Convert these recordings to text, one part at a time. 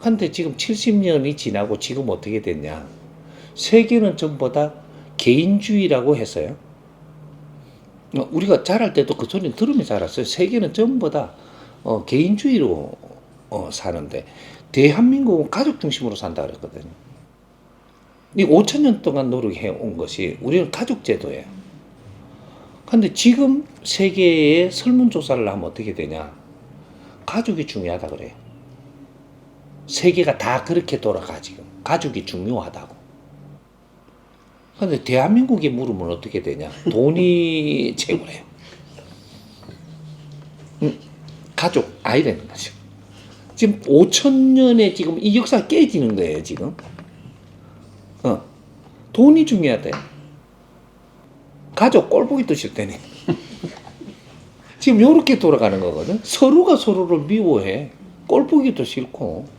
근데 지금 70년이 지나고 지금 어떻게 됐냐? 세계는 전부 다 개인주의라고 했어요. 우리가 자랄 때도 그 소리는 들으며 자랐어요. 세계는 전부 다 개인주의로 사는데 대한민국은 가족 중심으로 산다 그랬거든요. 이 5천 년 동안 노력해 온 것이 우리는 가족 제도예요. 근데 지금 세계의 설문조사를 하면 어떻게 되냐? 가족이 중요하다 그래요. 세계가 다 그렇게 돌아가 지금. 가족이 중요하다고. 근데 대한민국에 물으면 어떻게 되냐? 돈이 최고래요. 가족 아니라는 거죠. 지금 5천 년에 지금 이 역사가 깨지는 거예요 지금. 돈이 중요하대. 가족 꼴보기도 싫다네. 지금 요렇게 돌아가는 거거든. 서로가 서로를 미워해. 꼴보기도 싫고.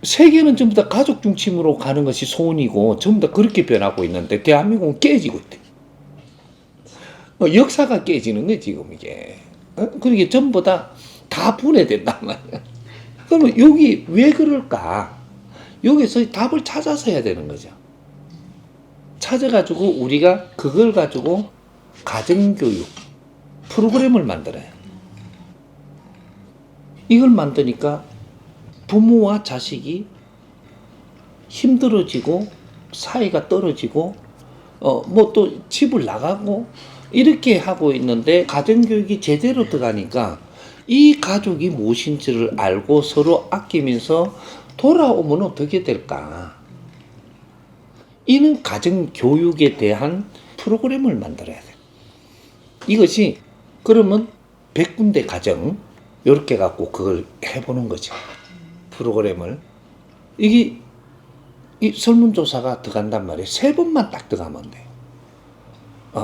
세계는 전부 다 가족 중심으로 가는 것이 소원이고 전부 다 그렇게 변하고 있는데 대한민국은 깨지고 있대. 역사가 깨지는 거야 지금 이게. 그러니까 전부 다 분해된단 말이야. 그러면 여기 왜 그럴까? 여기서 답을 찾아서 해야 되는 거죠. 찾아가지고 우리가 그걸 가지고 가정교육 프로그램을 만들어요. 이걸 만드니까 부모와 자식이 힘들어지고 사이가 떨어지고 뭐 또 집을 나가고 이렇게 하고 있는데 가정교육이 제대로 들어가니까 이 가족이 무엇인지를 알고 서로 아끼면서 돌아오면 어떻게 될까? 이는 가정교육에 대한 프로그램을 만들어야 돼. 이것이 그러면 100군데 가정 이렇게 갖고 그걸 해보는 거죠. 프로그램을. 이게 이 설문조사가 들어간단 말이에요. 3번만 딱 들어가면 돼요.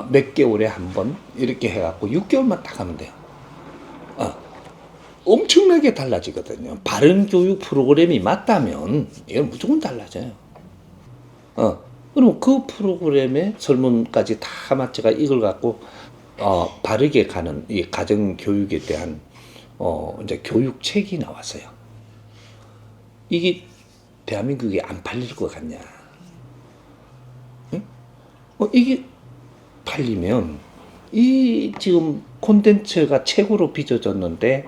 몇 개월에 한 번 이렇게 해갖고 6개월만 딱 하면 돼요. 엄청나게 달라지거든요. 바른 교육 프로그램이 맞다면 이건 무조건 달라져요. 그럼 그 프로그램에 설문까지 다 맞춰가 이걸 갖고 바르게 가는 이 가정 교육에 대한 이제 교육책이 나왔어요. 이게 대한민국에 안 팔릴 것 같냐? 응? 이게 팔리면 이 지금 콘텐츠가 최고로 빚어졌는데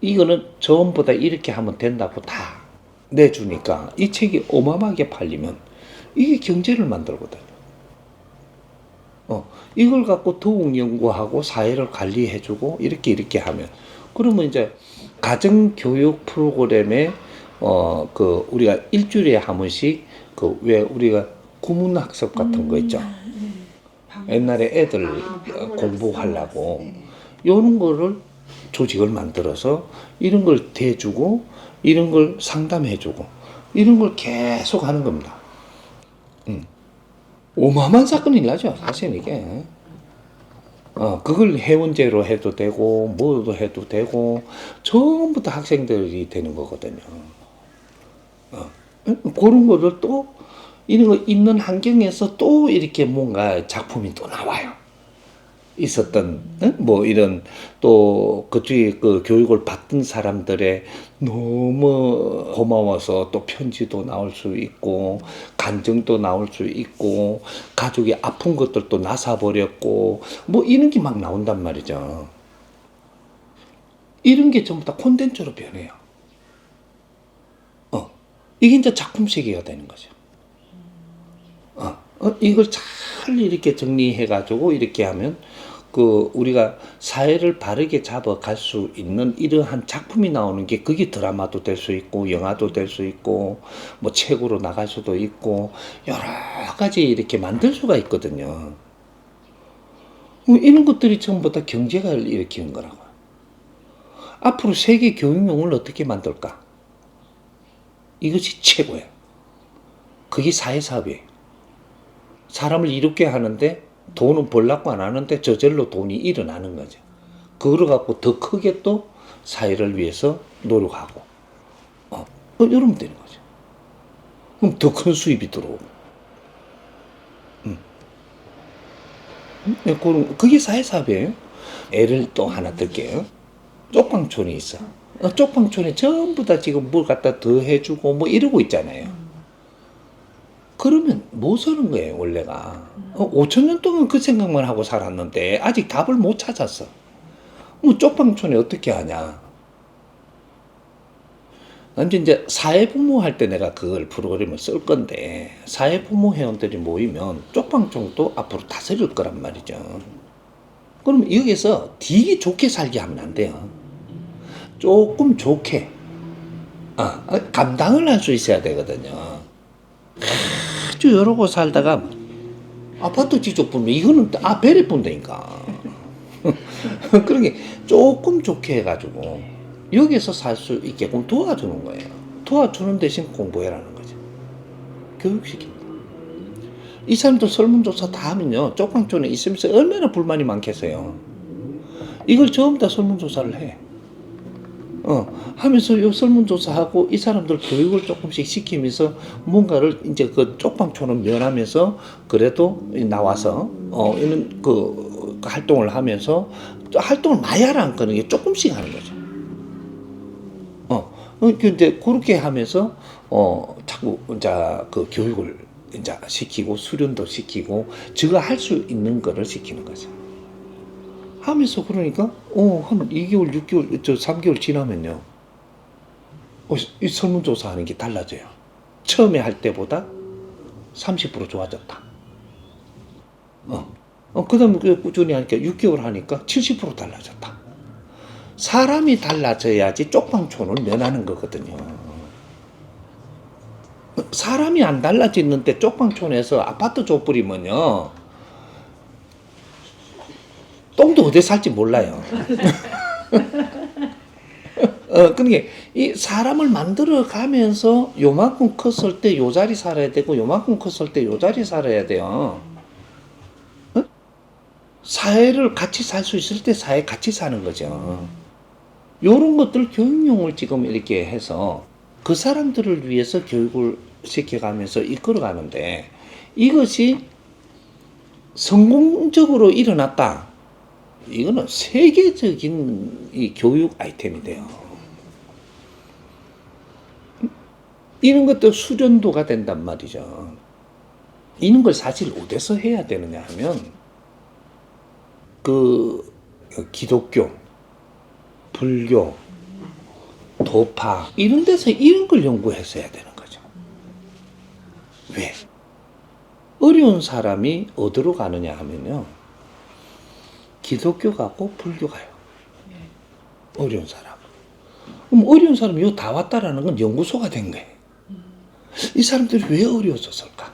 이거는 전부 다 이렇게 하면 된다고 다 내주니까 이 책이 어마어마하게 팔리면 이게 경제를 만들거든요. 이걸 갖고 더욱 연구하고 사회를 관리해주고 이렇게 하면 그러면 이제 가정교육 프로그램에 그 우리가 일주일에 한 번씩 그 왜 우리가 구문학습 같은 거 있죠. 옛날에 애들 공부하려고 이런 거를 조직을 만들어서 이런 걸 대주고 이런 걸 상담해주고 이런 걸 계속 하는 겁니다. 어마어마한 사건이 나죠 사실 이게. 그걸 회원제로 해도 되고 뭐도 해도 되고 전부 다 학생들이 되는 거거든요. 그런 거를 또 이런 거 있는 환경에서 또 이렇게 뭔가 작품이 또 나와요. 있었던 뭐 이런 또 그쪽에 그 교육을 받던 사람들의 너무 고마워서 또 편지도 나올 수 있고 간증도 나올 수 있고 가족이 아픈 것들도 나사 버렸고 뭐 이런 게 막 나온단 말이죠. 이런 게 전부 다 콘텐츠로 변해요. 이게 이제 작품 세계가 되는 거죠. 이걸 잘 이렇게 정리해가지고 이렇게 하면 그 우리가 사회를 바르게 잡아갈 수 있는 이러한 작품이 나오는 게 그게 드라마도 될 수 있고 영화도 될 수 있고 뭐 책으로 나갈 수도 있고 여러 가지 이렇게 만들 수가 있거든요. 이런 것들이 전부 다 경제가 일으키는 거라고. 앞으로 세계 교육용을 어떻게 만들까? 이것이 최고예요. 그게 사회사업이에요. 사람을 이롭게 하는데 돈은 벌려고 안 하는데 저절로 돈이 일어나는 거죠. 그걸 갖고 더 크게 또 사회를 위해서 노력하고 이러면 되는 거죠. 그럼 더 큰 수입이 들어오고 그게 사회사업이에요. 예를 또 하나 들게요. 쪽방촌이 있어. 쪽방촌에 전부 다 지금 뭘 갖다 더 해주고 뭐 이러고 있잖아요. 그러면 못 사는 거예요, 원래가. 5천 년 동안 그 생각만 하고 살았는데 아직 답을 못 찾았어. 뭐 쪽방촌에 어떻게 하냐. 이제 사회부모 할 때 내가 그걸 프로그램을 쓸 건데, 사회부모 회원들이 모이면 쪽방촌도 앞으로 다스릴 거란 말이죠. 그럼 여기서 되게 좋게 살게 하면 안 돼요. 조금 좋게 감당을 할 수 있어야 되거든요. 아주 여러 곳 살다가 아파트 지적 보면 이거는 배를 본다니까. 그러게 조금 좋게 해가지고 여기서 살 수 있게끔 도와주는 거예요. 도와주는 대신 공부해라는 거죠. 교육시킨다. 이 사람들 설문조사 다 하면요, 쪽방촌에 있으면서 얼마나 불만이 많겠어요. 이걸 전부 다 설문조사를 해. 하면서 요 설문조사하고 이 사람들 교육을 조금씩 시키면서 뭔가를 이제 그 쪽방촌을 면하면서 그래도 나와서 이런 그 활동을 하면서 활동을 많이 하라는 거는 게 조금씩 하는 거죠. 근데 그렇게 하면서 자꾸 이제 그 교육을 이제 시키고 수련도 시키고 저가 할 수 있는 거를 시키는 거죠. 하면서 그러니까 한 2개월, 6개월, 3개월 지나면요, 이 설문조사 하는 게 달라져요. 처음에 할 때보다 30% 좋아졌다. 그 다음에 꾸준히 하니까 6개월 하니까 70% 달라졌다. 사람이 달라져야지 쪽방촌을 면하는 거거든요. 사람이 안 달라지는데 쪽방촌에서 아파트 줘버리면요, 똥도 어디 살지 몰라요. 그러니까 이 사람을 만들어 가면서 요만큼 컸을 때 요 자리 살아야 되고 요만큼 컸을 때 요 자리 살아야 돼요. 사회를 같이 살 수 있을 때 사회 같이 사는 거죠. 요런 것들 교육용을 지금 이렇게 해서 그 사람들을 위해서 교육을 시켜가면서 이끌어가는데, 이것이 성공적으로 일어났다. 이거는 세계적인 이 교육 아이템이 돼요. 이런 것도 수련도가 된단 말이죠. 이런 걸 사실 어디서 해야 되느냐 하면 그 기독교, 불교, 도파 이런 데서 이런 걸 연구해서 해야 되는 거죠. 왜? 어려운 사람이 어디로 가느냐 하면요, 기독교 가고 불교 가요. 어려운 사람. 그럼 어려운 사람이 요 다 왔다라는 건 연구소가 된 거예요. 이 사람들이 왜 어려워졌을까?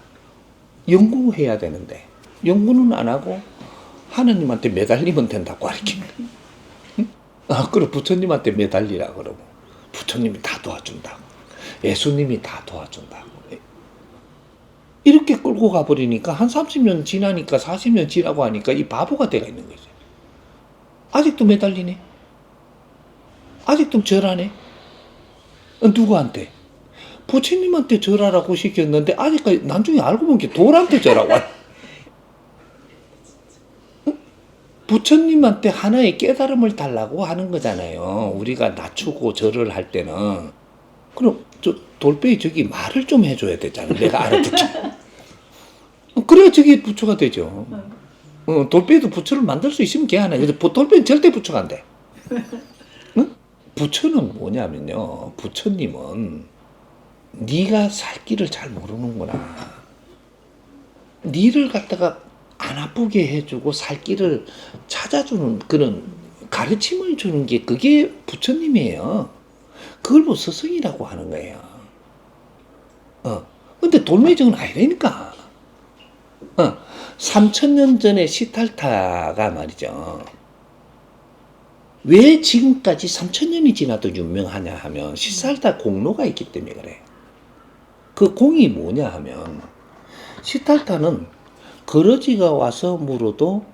연구해야 되는데 연구는 안 하고 하나님한테 매달리면 된다고 가르쳐. 그리고 부처님한테 매달리라 그러고 부처님이 다 도와준다고, 예수님이 다 도와준다고. 이렇게 끌고 가버리니까 한 30년 지나니까 40년 지나고 하니까 이 바보가 돼가 있는 거죠. 아직도 매달리네? 아직도 절하네? 누구한테? 부처님한테 절하라고 시켰는데 아직까지 나중에 알고 보니까 돌한테 절하고. 부처님한테 하나의 깨달음을 달라고 하는 거잖아요. 우리가 낮추고 절을 할 때는. 그럼 저 돌빼이 저기 말을 좀 해줘야 되잖아. 내가 알아듣게. 그래야 저게 부처가 되죠. 돌빼이도 부처를 만들 수 있으면 걔 하나. 근데 돌빼이는 절대 부처가 안 돼. 응? 부처는 뭐냐면요, 부처님은 네가 살 길을 잘 모르는구나. 니를 갖다가 안 아프게 해주고 살 길을 찾아주는 그런 가르침을 주는 게 그게 부처님이에요. 그걸 뭐 스승이라고 하는 거예요. 근데 돌매정은 아니라니까. 3000년 전에 시탈타가 말이죠. 왜 지금까지 3000년이 지나도 유명하냐 하면 시탈타 공로가 있기 때문에 그래. 그 공이 뭐냐 하면, 시탈타는 거러지가 와서 물어도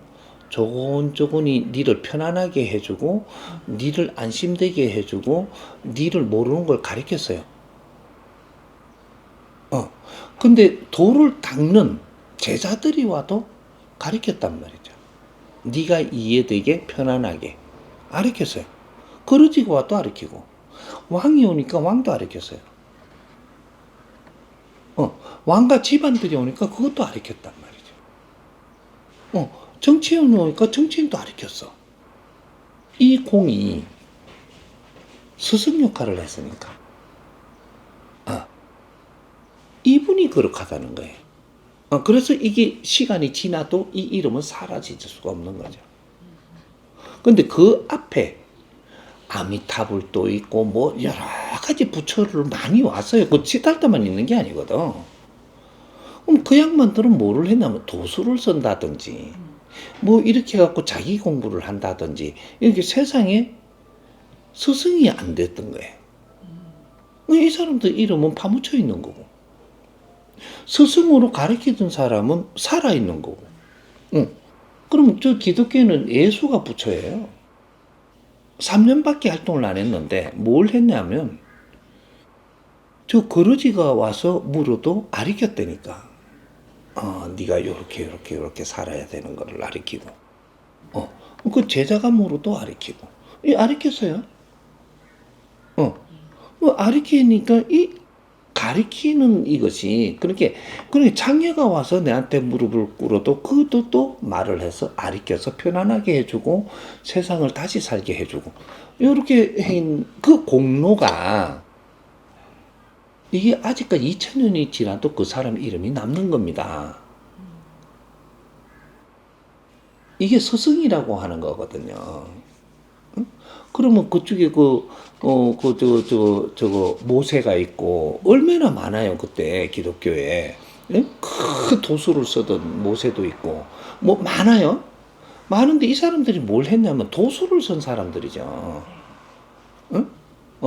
조곤조곤히 니를 편안하게 해주고 니를 안심되게 해주고 니를 모르는 걸 가르쳤어요. 근데 도를 닦는 제자들이 와도 가르쳤단 말이죠. 네가 이해되게 편안하게 가르쳤어요. 거러지가 와도 가르치고 왕이 오니까 왕도 아리켰어요. 왕과 집안들이 오니까 그것도 아리켰단 말이죠. 정치인이 오니까 정치인도 아리켰어. 이 공이 스승 역할을 했으니까. 이분이 거룩하다는 거예요. 그래서 이게 시간이 지나도 이 이름은 사라질 수가 없는 거죠. 근데 그 앞에 아미타불도 있고 뭐 여러 가지 부처를 많이 왔어요. 그 시달다만 있는 게 아니거든. 그럼 그 양반들은 뭐를 했냐면 도수를 쓴다든지 뭐 이렇게 해갖고 자기 공부를 한다든지 이렇게 세상에 스승이 안 됐던 거예요. 이 사람들 이름은 파묻혀 있는 거고 스승으로 가르치던 사람은 살아있는 거고. 그럼 저 기독교는 예수가 부처예요. 3년밖에 활동을 안 했는데 뭘 했냐면 저 거러지가 와서 물어도 아리켰다니까. 네가 요렇게 살아야 되는 거를 아리키고 그 제자가 물어도 아리키고 아리켰어요. 아리키니까 이 가리키는 이것이 그렇게 장녀가 와서 내한테 무릎을 꿇어도 그것도 또 말을 해서 아리켜서 편안하게 해주고 세상을 다시 살게 해주고 이렇게 한 그 공로가 이게 아직까지 2000년이 지나도 그 사람 이름이 남는 겁니다. 이게 스승이라고 하는 거거든요. 그러면 그쪽에 저거 모세가 있고 얼마나 많아요 그때 기독교에. 큰 도수를 쓰던 모세도 있고 뭐 많아요. 많은데 이 사람들이 뭘 했냐면 도수를 쓴 사람들이죠.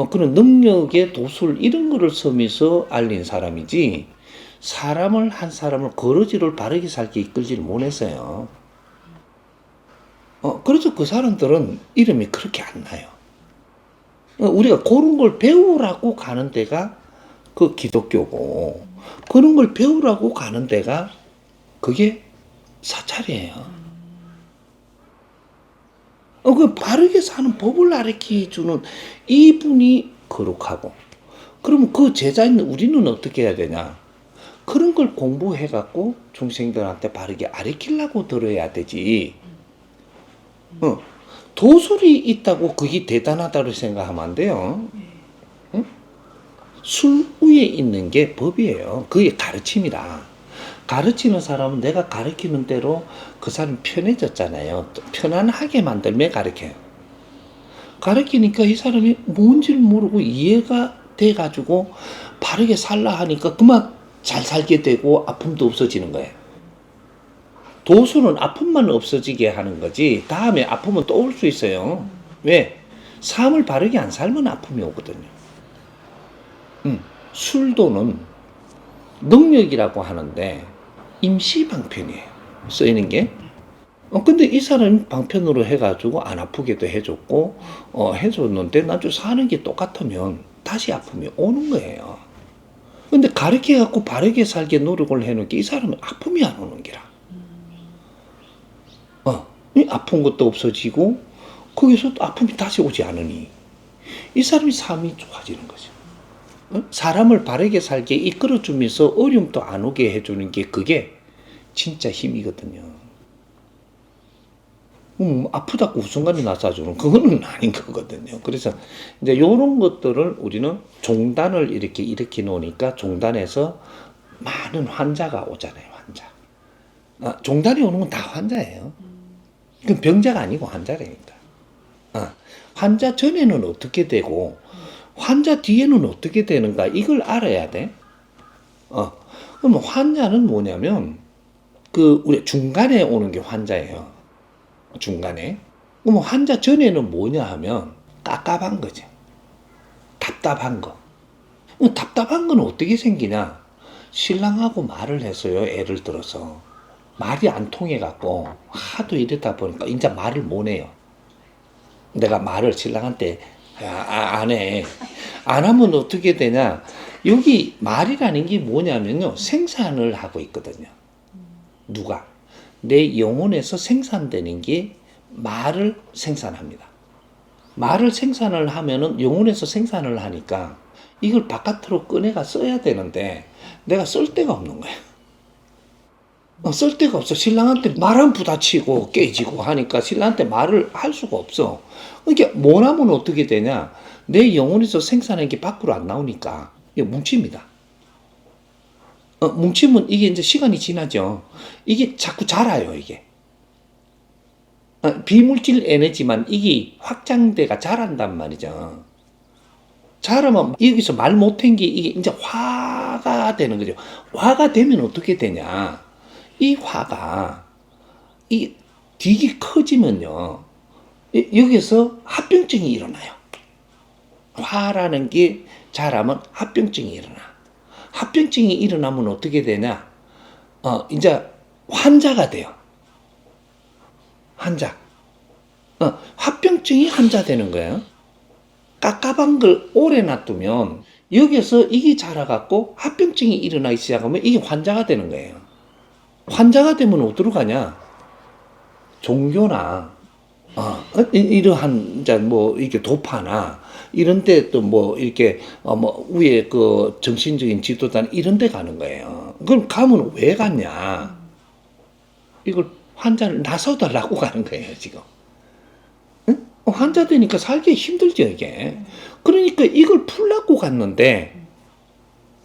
그런 능력의 도술 이런 거를 쓰면서 알린 사람이지 한 사람을 거러지를 바르게 살게 이끌지를 못했어요. 그래서 그 사람들은 이름이 그렇게 안 나요. 우리가 그런 걸 배우라고 가는 데가 그 기독교고 그런 걸 배우라고 가는 데가 그게 사찰이에요. 그 바르게 사는 법을 가르쳐 주는 이분이 거룩하고 그러면 그 제자인 우리는 어떻게 해야 되냐? 그런 걸 공부해 갖고 중생들한테 바르게 가르치려고 들어야 되지. 도술이 있다고 그게 대단하다고 생각하면 안 돼요. 술 위에 있는 게 법이에요. 그게 가르침이다. 가르치는 사람은 내가 가르치는 대로 그 사람 편해졌잖아요. 편안하게 만들면 가르쳐요. 가르치니까 이 사람이 뭔지를 모르고 이해가 돼가지고 바르게 살라 하니까 그만 잘 살게 되고 아픔도 없어지는 거예요. 도수는 아픔만 없어지게 하는 거지 다음에 아픔은 또 올 수 있어요. 왜? 삶을 바르게 안 살면 아픔이 오거든요. 술도는 능력이라고 하는데 임시 방편이에요. 쓰이는 게. 근데 이 사람이 방편으로 해가지고 안 아프게도 해줬고 해줬는데 나중에 사는 게 똑같으면 다시 아픔이 오는 거예요. 근데 가르쳐갖고 바르게 살게 노력을 해놓은 게 이 사람은 아픔이 안 오는 게라. 이 아픈 것도 없어지고 거기서 또 아픔이 다시 오지 않으니 이 사람이 삶이 좋아지는 거죠. 사람을 바르게 살게 이끌어주면서 어려움도 안 오게 해주는 게 그게 진짜 힘이거든요. 아프다고 웃음간이 나서주는 그거는 아닌 거거든요. 그래서 이제 이런 것들을 우리는 종단을 이렇게 일으켜 놓으니까 종단에서 많은 환자가 오잖아요. 환자. 종단이 오는 건 다 환자예요. 그건 병자가 아니고 환자라니까. 환자 전에는 어떻게 되고 환자 뒤에는 어떻게 되는가 이걸 알아야 돼. 그럼 환자는 뭐냐면 우리 중간에 오는 게 환자예요. 중간에. 그럼 환자 전에는 뭐냐 하면 깝깝한 거죠. 답답한 거. 답답한 건 어떻게 생기냐? 신랑하고 말을 했어요. 애를 들어서. 말이 안 통해 갖고 하도 이러다 보니까 이제 말을 못 해요. 내가 말을 신랑한테 안 해. 안 하면 어떻게 되냐? 여기 말이라는 게 뭐냐면요. 생산을 하고 있거든요. 누가? 내 영혼에서 생산되는 게 말을 생산합니다. 말을 생산을 하면은 영혼에서 생산을 하니까 이걸 바깥으로 꺼내가 써야 되는데 내가 쓸 데가 없는 거야. 쓸 데가 없어. 신랑한테 말은 부딪히고 깨지고 하니까 신랑한테 말을 할 수가 없어. 그러니까 뭐라면 어떻게 되냐? 내 영혼에서 생산한 게 밖으로 안 나오니까 이게 뭉칩니다. 뭉치면 이게 이제 시간이 지나죠. 이게 자꾸 자라요, 이게. 비물질 에너지만 이게 확장돼가 자란단 말이죠. 자라면 여기서 말 못한 게 이게 이제 화가 되는 거죠. 화가 되면 어떻게 되냐? 이 화가 이 되게 커지면요. 여기서 합병증이 일어나요. 화라는 게 자라면 합병증이 일어나. 합병증이 일어나면 어떻게 되냐? 이제 환자가 돼요. 환자. 합병증이 환자 되는 거예요. 깝깝한 걸 오래 놔두면 여기서 이게 자라갖고 합병증이 일어나기 시작하면 이게 환자가 되는 거예요. 환자가 되면 어디로 가냐? 종교나 이러한 이제 뭐 이렇게 도파나 이런 데 또 뭐 이렇게 뭐 위에 그 정신적인 지도단 이런 데 가는 거예요. 그럼 가면 왜 갔냐? 이걸 환자를 나서달라고 가는 거예요, 지금. 응? 환자 되니까 살기 힘들죠, 이게. 그러니까 이걸 풀라고 갔는데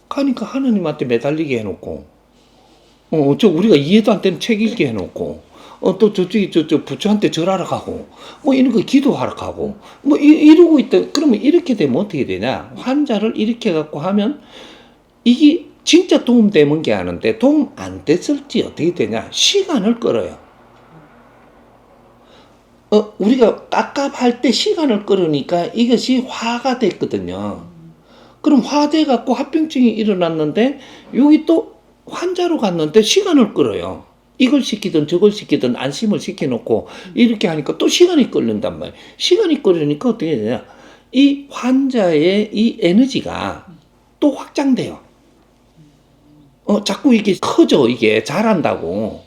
가니까 하나님한테 매달리게 해놓고 저 우리가 이해도 안 되는 책 읽게 해놓고 또 저쪽이 저 부처한테 절하러 가고 뭐 이런 거 기도하러 가고 뭐 이러고 있다. 그러면 이렇게 되면 어떻게 되냐? 환자를 이렇게 갖고 하면 이게 진짜 도움되는 게 아는데 도움 안 됐을지 어떻게 되냐? 시간을 끌어요. 우리가 깝깝할 때 시간을 끌으니까 이것이 화가 됐거든요. 그럼 화돼 갖고 합병증이 일어났는데 여기 또 환자로 갔는데 시간을 끌어요. 이걸 시키든 저걸 시키든 안심을 시켜놓고 이렇게 하니까 또 시간이 끌린단 말이에요. 시간이 끌리니까 어떻게 되냐? 이 환자의 이 에너지가 또 확장돼요. 자꾸 이게 커져, 이게 자란다고.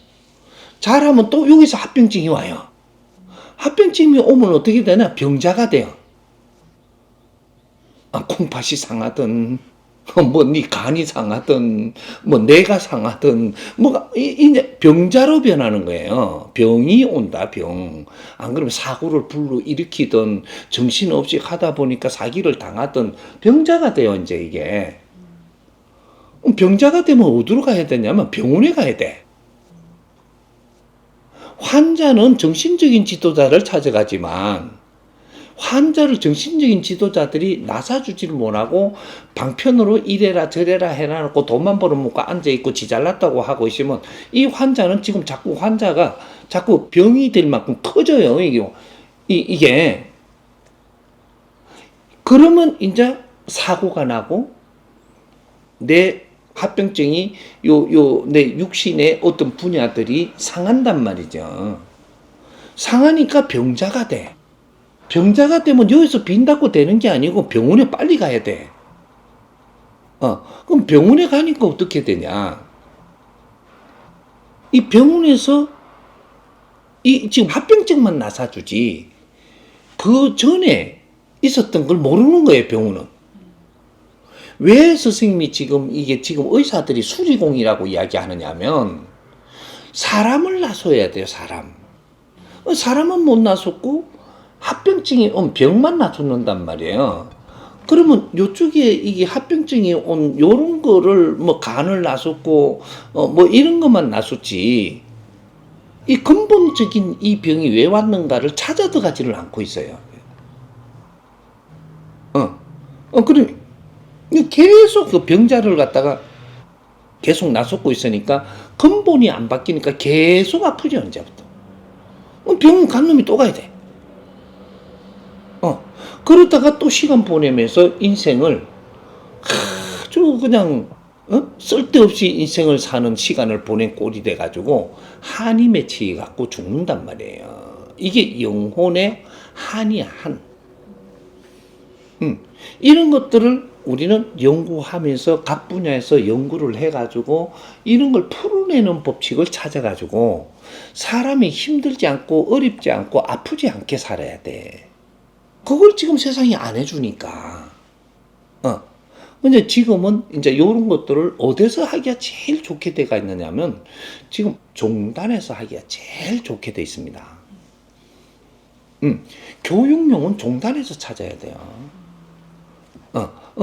자라면 또 여기서 합병증이 와요. 합병증이 오면 어떻게 되냐? 병자가 돼요. 콩팥이 상하든 뭐 네 간이 상하든 뭐 뇌가 상하든 뭐가 이제 병자로 변하는 거예요. 병이 온다, 병. 안 그러면 사고를 불러 일으키든 정신없이 하다 보니까 사기를 당하든 병자가 돼요, 이제 이게. 병자가 되면 어디로 가야 되냐면 병원에 가야 돼. 환자는 정신적인 지도자를 찾아가지만 환자를 정신적인 지도자들이 나서주지를 못하고 방편으로 이래라 저래라 해놔놓고 돈만 벌어먹고 앉아있고 지 잘났다고 하고 있으면 이 환자는 지금 자꾸 환자가 자꾸 병이 될 만큼 커져요. 이게. 그러면 이제 사고가 나고 내 합병증이 내 육신의 어떤 분야들이 상한단 말이죠. 상하니까 병자가 돼. 병자가 되면 여기서 빈다고 되는 게 아니고 병원에 빨리 가야 돼. 그럼 병원에 가니까 어떻게 되냐? 이 병원에서 지금 합병증만 나사주지 그 전에 있었던 걸 모르는 거예요, 병원은. 왜 선생님이 지금 의사들이 수리공이라고 이야기하느냐면 사람을 나서야 돼요, 사람. 사람은 못 나섰고 합병증이 온 병만 나서는단 말이에요. 그러면 요쪽에 이게 합병증이 온 요런 거를 뭐 간을 나섰고 뭐 이런 것만 나섰지 이 근본적인 이 병이 왜 왔는가를 찾아 들어가지를 않고 있어요. 그럼 계속 그 병자를 갖다가 계속 나섰고 있으니까 근본이 안 바뀌니까 계속 아프죠, 이제부터. 병원 간 놈이 또 가야 돼. 그러다가 또 시간 보내면서 인생을 아주 그냥 쓸데없이 인생을 사는 시간을 보낸 꼴이 돼가지고 한이 맺히 갖고 죽는단 말이에요. 이게 영혼의 한이야, 한. 이런 것들을 우리는 연구하면서 각 분야에서 연구를 해가지고 이런 걸 풀어내는 법칙을 찾아가지고 사람이 힘들지 않고 어렵지 않고 아프지 않게 살아야 돼. 그걸 지금 세상이 안 해주니까. 근데 지금은 이제 이런 것들을 어디서 하기가 제일 좋게 돼가 있느냐면 지금 종단에서 하기가 제일 좋게 돼 있습니다. 교육용은 종단에서 찾아야 돼요.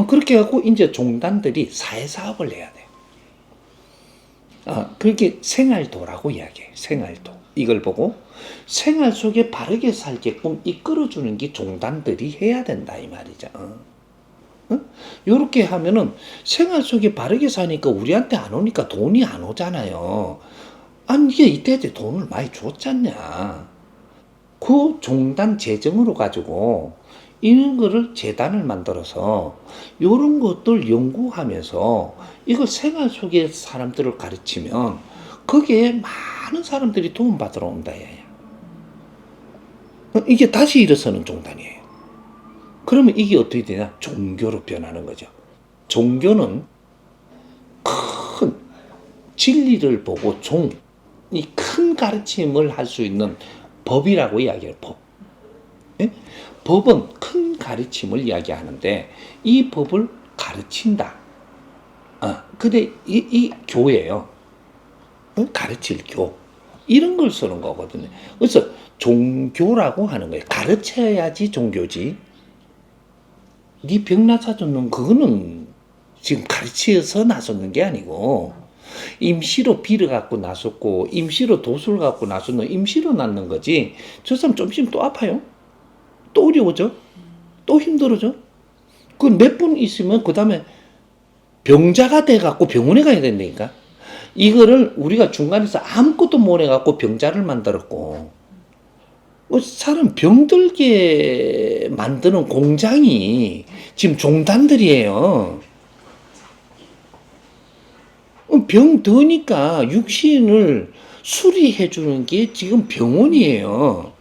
그렇게 해갖고 이제 종단들이 사회사업을 해야 돼요. 그렇게 생활도라고 이야기해요. 생활도. 이걸 보고 생활 속에 바르게 살게끔 이끌어주는 게 종단들이 해야 된다 이 말이죠. 요렇게 하면은 생활 속에 바르게 사니까 우리한테 안 오니까 돈이 안 오잖아요. 아니 이게 이때 돈을 많이 줬잖냐. 그 종단 재정으로 가지고 이런 거를 재단을 만들어서 요런 것들 연구하면서 이걸 생활 속의 사람들을 가르치면 거기에 많은 사람들이 도움받으러 온다. 이게 다시 일어서는 종단이에요. 그러면 이게 어떻게 되냐? 종교로 변하는 거죠. 종교는 큰 진리를 보고 이 큰 가르침을 할 수 있는 법이라고 이야기해요. 법. 예? 법은 큰 가르침을 이야기하는데 이 법을 가르친다. 근데 이 교예요. 가르칠 교. 이런 걸 쓰는 거거든요. 그래서 종교라고 하는 거예요. 가르쳐야지 종교지. 네 병 나서줬는 그거는 지금 가르치어서 나섰는 게 아니고 임시로 빌어 갖고 나섰고 임시로 도술 갖고 나섰는 임시로 낳는 거지. 저 사람 좀 있으면 또 아파요. 또 어려워져. 또 힘들어져. 그 몇 분 있으면 그 다음에 병자가 돼 갖고 병원에 가야 된다니까. 이거를 우리가 중간에서 아무것도 못 해갖고 병자를 만들었고 사람 병들게 만드는 공장이 지금 종단들이에요. 병 드니까 육신을 수리해 주는 게 지금 병원이에요.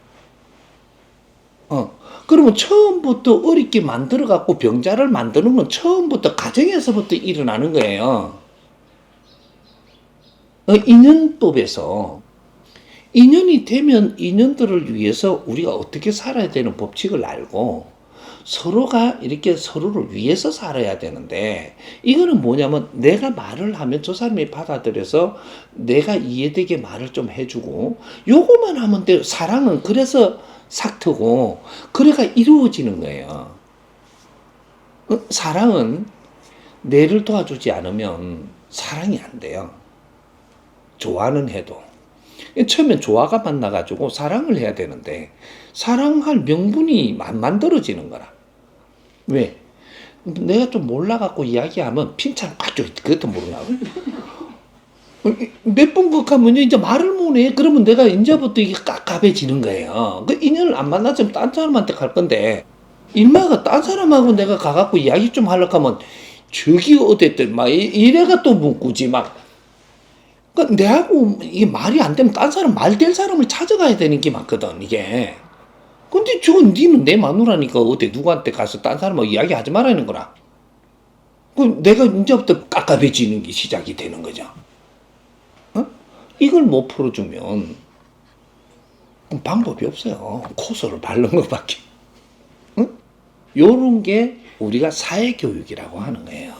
그러면 처음부터 어렵게 만들어 갖고 병자를 만드는 건 처음부터 가정에서부터 일어나는 거예요. 인연법에서 인연이 되면 인연들을 위해서 우리가 어떻게 살아야 되는 법칙을 알고 서로가 이렇게 서로를 위해서 살아야 되는데 이거는 뭐냐면 내가 말을 하면 저 사람이 받아들여서 내가 이해되게 말을 좀 해주고 요거만 하면 돼요. 사랑은 그래서 삭트고 그래가 이루어지는 거예요. 사랑은 내를 도와주지 않으면 사랑이 안 돼요. 좋아는 해도. 처음엔 조화가 만나가지고 사랑을 해야 되는데 사랑할 명분이 안 만들어지는 거라. 왜? 내가 좀 몰라갖고 이야기하면 핀찬 꽉 줘. 그것도 모르나. 몇 번 극하면 이제 말을 못해. 그러면 내가 이제부터 이게 깝깝해지는 거예요. 그 인연을 안 만났으면 딴 사람한테 갈 건데 일마가 딴 사람하고 내가 가갖고 이야기 좀 하려고 하면 저기 어땠든 막 이래가 또 묻고지 막. 그러니까 내하고 이게 말이 안 되면 딴 사람 말 될 사람을 찾아가야 되는 게 맞거든 이게. 근데 저건 니는 내 마누라니까 어때 누구한테 가서 딴 사람하고 이야기하지 말라는 거라. 그럼 내가 이제부터 깝깝해지는 게 시작이 되는 거죠. 이걸 못 풀어주면 방법이 없어요. 코소를 바른 것밖에. 요런 게 우리가 사회교육이라고 하는 거예요.